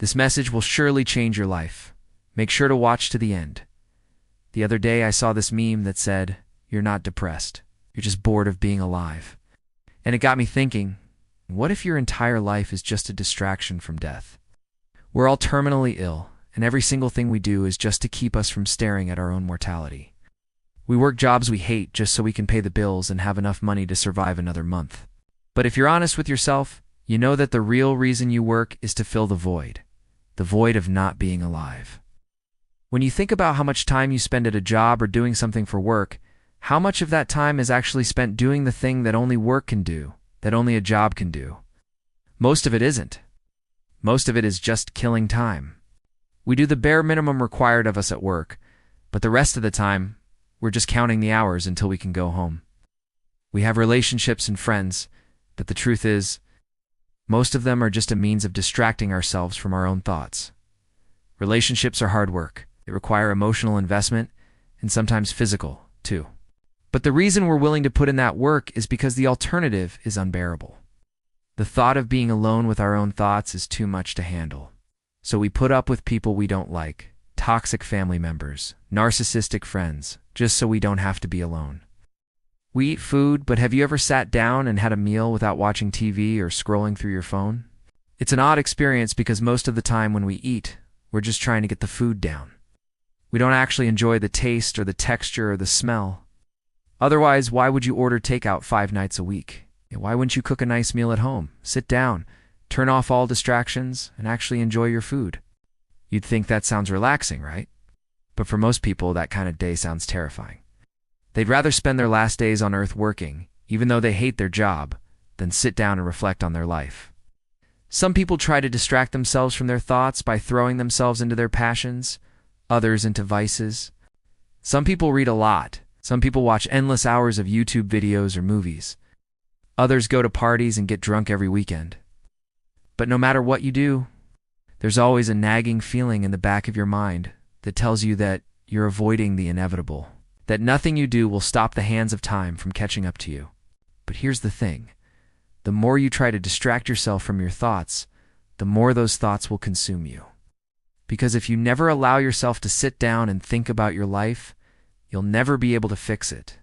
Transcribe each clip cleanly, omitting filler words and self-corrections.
This message will surely change your life. Make sure to watch to the end. The other day I saw this meme that said, "You're not depressed. You're just bored of being alive." And it got me thinking, what if your entire life is just a distraction from death? We're all terminally ill, and every single thing we do is just to keep us from staring at our own mortality. We work jobs we hate just so we can pay the bills and have enough money to survive another month. But if you're honest with yourself, you know that the real reason you work is to fill the void of not being alive. When you think about how much time you spend at a job or doing something for work, how much of that time is actually spent doing the thing that only work can do, that only a job can do? Most of it isn't. Most of it is just killing time. We do the bare minimum required of us at work, but the rest of the time, we're just counting the hours until we can go home. We have relationships and friends, but the truth is, most of them are just a means of distracting ourselves from our own thoughts. Relationships are hard work. They require emotional investment, and sometimes physical, too. But the reason we're willing to put in that work is because the alternative is unbearable. The thought of being alone with our own thoughts is too much to handle. So we put up with people we don't like, toxic family members, narcissistic friends, just so we don't have to be alone. We eat food, but have you ever sat down and had a meal without watching TV or scrolling through your phone? It's an odd experience because most of the time when we eat, we're just trying to get the food down. We don't actually enjoy the taste or the texture or the smell. Otherwise, why would you order takeout 5 nights a week? Why wouldn't you cook a nice meal at home? Sit down, turn off all distractions, and actually enjoy your food. You'd think that sounds relaxing, right? But for most people, that kind of day sounds terrifying. They'd rather spend their last days on earth working, even though they hate their job, than sit down and reflect on their life. Some people try to distract themselves from their thoughts by throwing themselves into their passions, others into vices. Some people read a lot. Some people watch endless hours of YouTube videos or movies. Others go to parties and get drunk every weekend. But no matter what you do, there's always a nagging feeling in the back of your mind that tells you that you're avoiding the inevitable, that nothing you do will stop the hands of time from catching up to you. But here's the thing. The more you try to distract yourself from your thoughts, the more those thoughts will consume you. Because if you never allow yourself to sit down and think about your life, you'll never be able to fix it.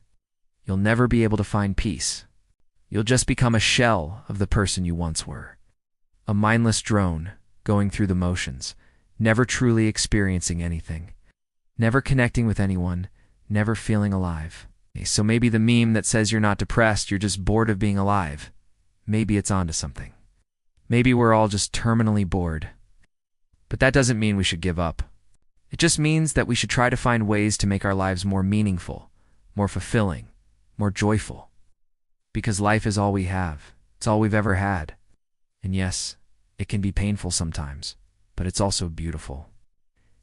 You'll never be able to find peace. You'll just become a shell of the person you once were. A mindless drone, going through the motions, never truly experiencing anything, never connecting with anyone, never feeling alive. So maybe the meme that says you're not depressed, you're just bored of being alive, maybe it's onto something. Maybe we're all just terminally bored. But that doesn't mean we should give up. It just means that we should try to find ways to make our lives more meaningful, more fulfilling, more joyful. Because life is all we have. It's all we've ever had. And yes, it can be painful sometimes, but it's also beautiful.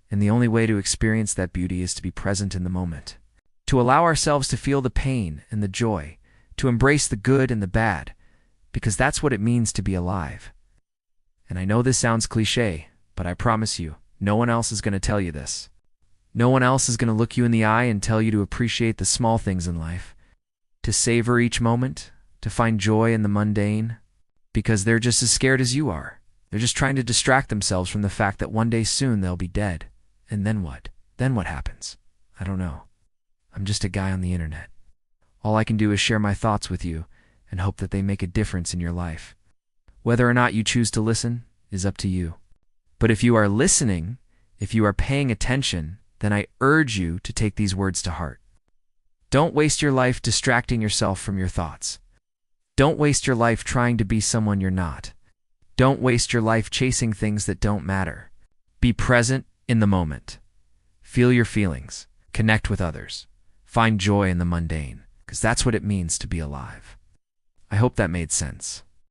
And the only way to experience that beauty is to be present in the moment, to allow ourselves to feel the pain and the joy, to embrace the good and the bad, because that's what it means to be alive. And I know this sounds cliché, but I promise you, no one else is going to tell you this. No one else is going to look you in the eye and tell you to appreciate the small things in life, to savor each moment, to find joy in the mundane, because they're just as scared as you are. They're just trying to distract themselves from the fact that one day soon they'll be dead. And then what? Then what happens? I don't know. I'm just a guy on the internet. All I can do is share my thoughts with you and hope that they make a difference in your life. Whether or not you choose to listen is up to you. But if you are listening, if you are paying attention, then I urge you to take these words to heart. Don't waste your life distracting yourself from your thoughts. Don't waste your life trying to be someone you're not. Don't waste your life chasing things that don't matter. Be present in the moment. Feel your feelings. Connect with others. Find joy in the mundane, because that's what it means to be alive. I hope that made sense.